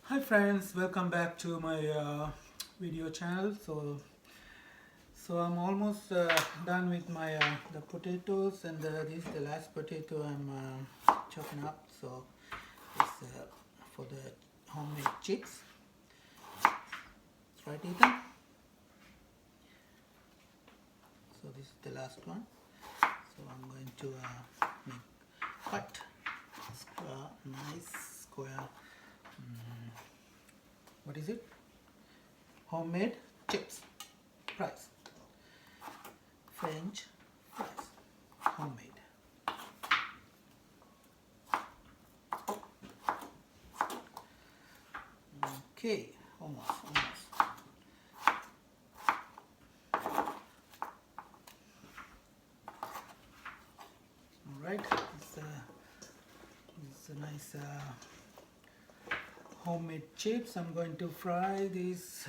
Hi friends, welcome back to my video channel. So I'm almost done with my the potatoes, and this is the last potato I'm chopping up. So it's for the homemade chips. Right, Ethan? So this is the last one. So I'm going to cut nice square. What is it? Homemade chips. Fries. French fries. Homemade. Okay, almost. All right, it's a nice homemade chips. I'm going to fry these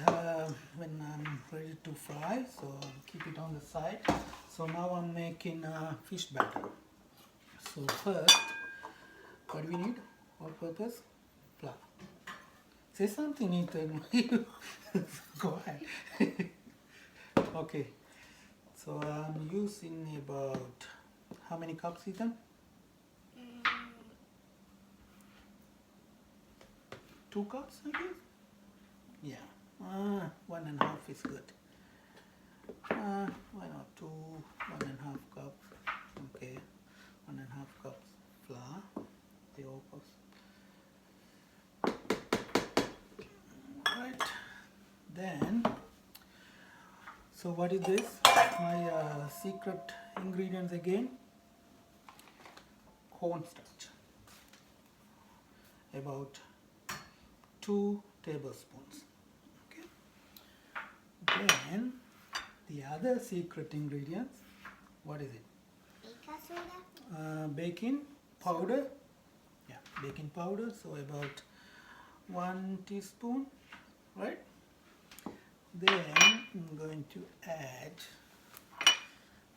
when I'm ready to fry. So I'll keep it on the side. So now I'm making fish batter. So first, what do we need? All purpose flour. Say something, Ethan. Go ahead. Okay. So I'm using about how many cups, Ethan? 2 cups, I guess. Yeah. 1.5 is good. Why not 2? 1.5 cups. Okay. 1.5 cups flour. The all cups. Right. Then. So what is this? My secret ingredients again. Cornstarch. About 2 tablespoons. Okay. Then the other secret ingredients. What is it? Baking soda. Baking powder. Yeah, baking powder. So about 1 teaspoon, right? Then I'm going to add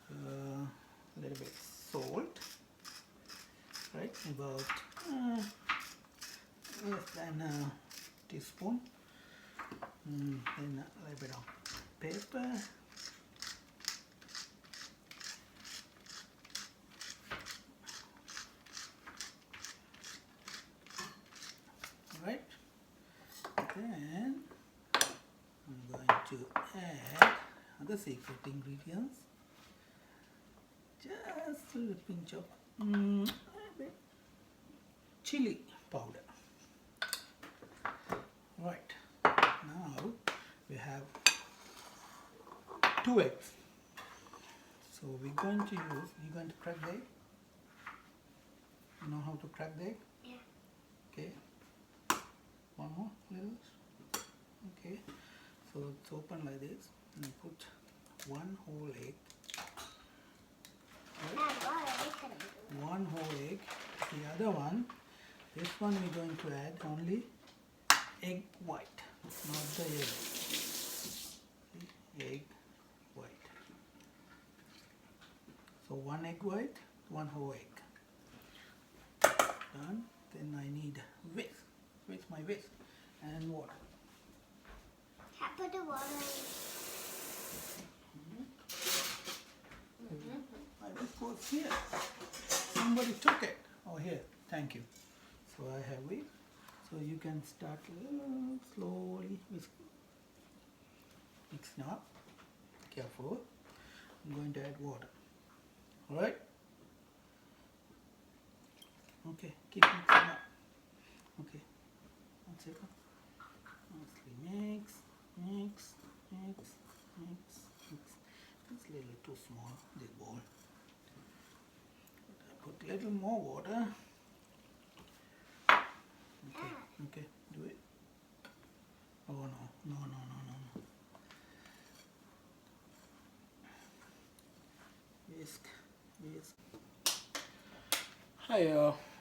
a little bit salt, right? About less than a teaspoon. Then a little bit of pepper. Right. Then I'm going to add other secret ingredients. Just a little pinch of chili powder. Right. Now we have 2 eggs. So we're going to crack the egg. You know how to crack the egg? Yeah. Okay. One more little. Okay. So it's open like this, and you put 1 whole egg. Right? 1 whole egg. The other one, this one we're going to add only egg white, not the yellow. Egg white. So 1 egg white, 1 whole egg. Done. Then I need whisk. With my whisk and water. Put the water My whisk was here. Somebody took it. Oh, here. Thank you. So I have whisk. So you can start slowly mixing up. Careful. I'm going to add water. Alright? Okay, keep mixing up. Okay, 1 second. Mostly mix. It's a little too small, this bowl. Put a little more water. Okay, do it. Oh no. Whisk. Hi,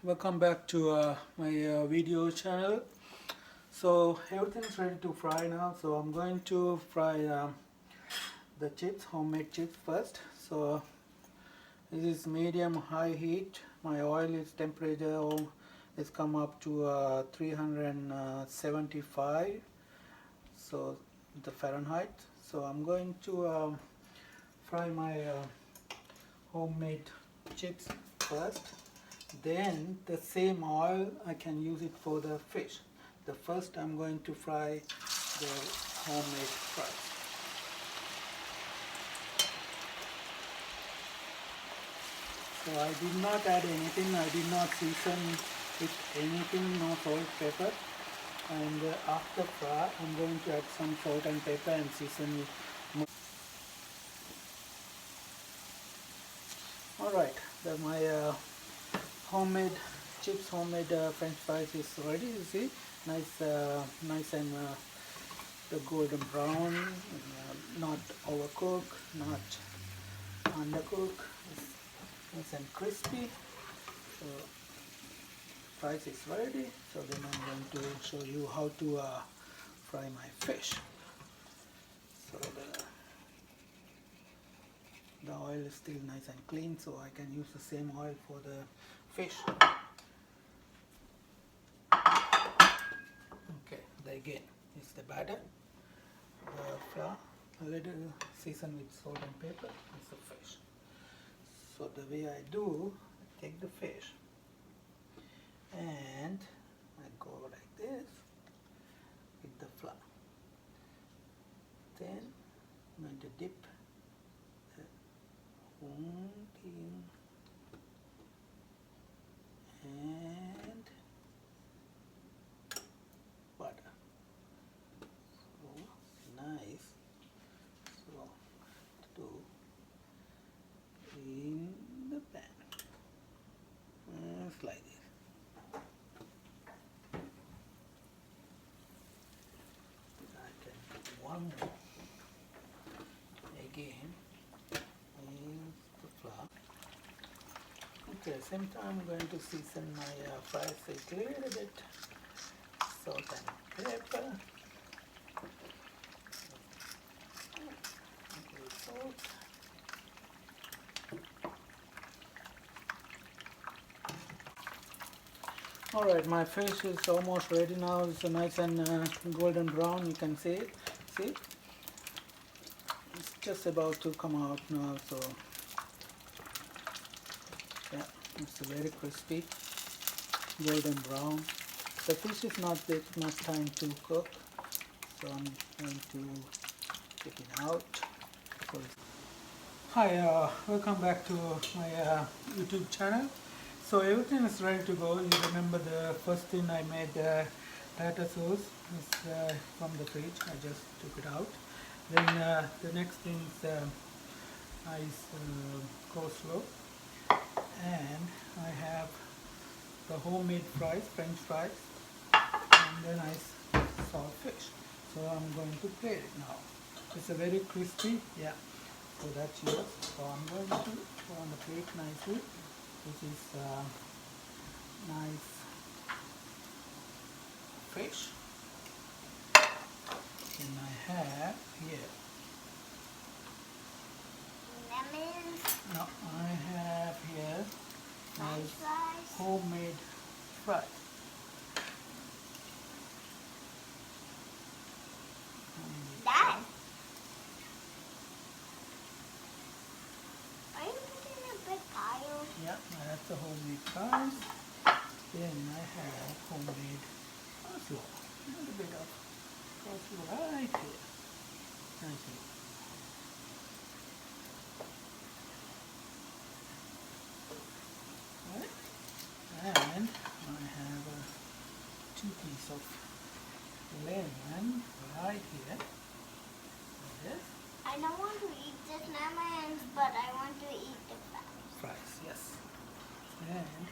welcome back to my video channel. So everything's ready to fry now. So I'm going to fry the chips, homemade chips first. So this is medium high heat. My oil is temperature it's come up to 375, so the Fahrenheit. So I'm going to fry my homemade chips first. Then the same oil I can use it for the fish. The first I'm going to fry the homemade fries. So I did not add anything, I did not season with anything, no salt, pepper. And after fry, I'm going to add some salt and pepper and season with. Alright, my homemade chips, homemade French fries is ready. You see, nice, nice and the golden brown, not overcooked, not undercooked. It's nice and crispy. So fries is ready. So then I'm going to show you how to fry my fish. So the oil is still nice and clean, so I can use the same oil for the fish. Okay, again is the batter, the flour, a little seasoned with salt and pepper. Is the fish. So the way I do, I take the fish and I go like this with the flour. Then I'm going to dip the whole thing and butter. So nice. So to in the pan, just like this. I can put one more again. Is the flour. Okay, same time I'm going to season my fries with a little bit salt and pepper. Okay, salt. Alright, my fish is almost ready now. It's nice and golden brown, you can see it. See? It's just about to come out now, so yeah, it's very crispy, golden brown. The fish is not that much time to cook, so I'm going to take it out. Hi, welcome back to my YouTube channel. So everything is ready to go. You remember the first thing I made, Tatar sauce is from the fridge. I just took it out. Then the next thing is coleslaw, and I have the homemade fries, French fries, and then salt fish. So I'm going to plate it now. It's a very crispy, yeah. So that's yours. So I'm going to put on the plate nicely. This is nice fish. And I have here. Lemons. No, I have here nice Fries. homemade fries. Dad. Are you putting a big pile? Yeah, that's the homemade fries. Then I have homemade coleslaw. A little bit of coleslaw right here. Nicely. Right? And I have 2 pieces of lemon right here. Like this. I don't want to eat just lemons, but I want to eat the fries. Fries, yes. And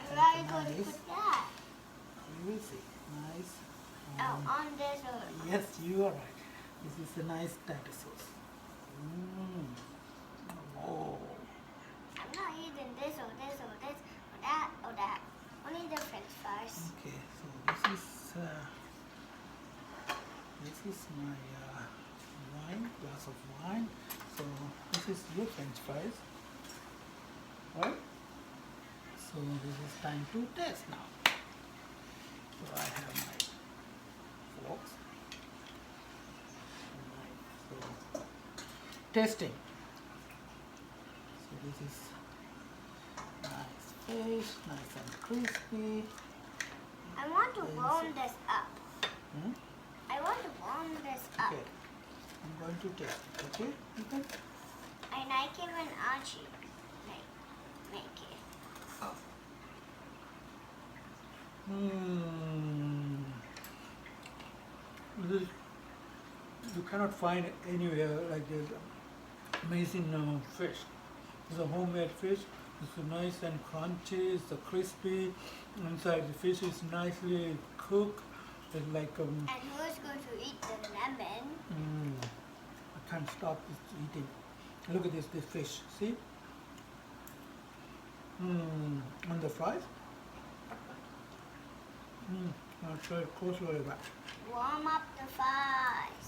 Where are you going to put that? you will see. Nice. On this or? Yes, you are right. This is a nice Tatar sauce. Oh. I'm not eating this or this or this or that or that. Only the French fries. Okay, so this is my glass of wine. So this is your French fries. Right? So this is time to taste now. tasting. So this is nice fish, nice and crispy. I want to warm this up. Hmm? I want to warm this up. Okay, I'm going to taste it. Okay, Ethan? And I can even Archie make it. This, you cannot find anywhere like this amazing fish. It's a homemade fish. It's nice and crunchy. It's crispy. Inside the fish is nicely cooked. It's like And who's going to eat the lemon? I can't stop this eating. Look at this fish. See? On the fries. I'll try coleslaw like that. Warm up the fries.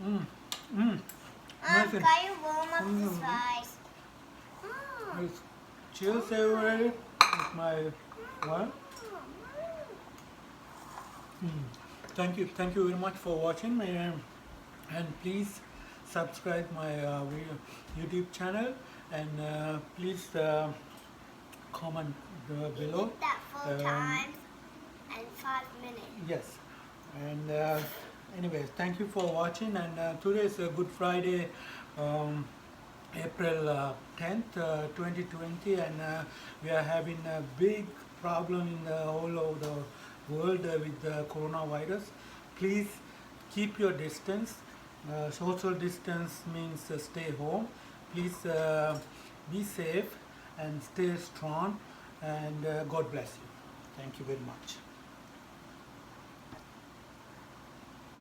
Amazing. Can you warm up the fries? It's cheers everybody. It's my one. Thank you very much for watching, and please subscribe my YouTube channel, and please comment below. Eat that 4 times and 5 minutes. Yes, and anyways, thank you for watching, and today is a Good Friday, April 10th, 2020, and we are having a big problem in all over the world with the coronavirus. Please keep your distance. Social distance means stay home. Please be safe and stay strong, and God bless you. Thank you very much.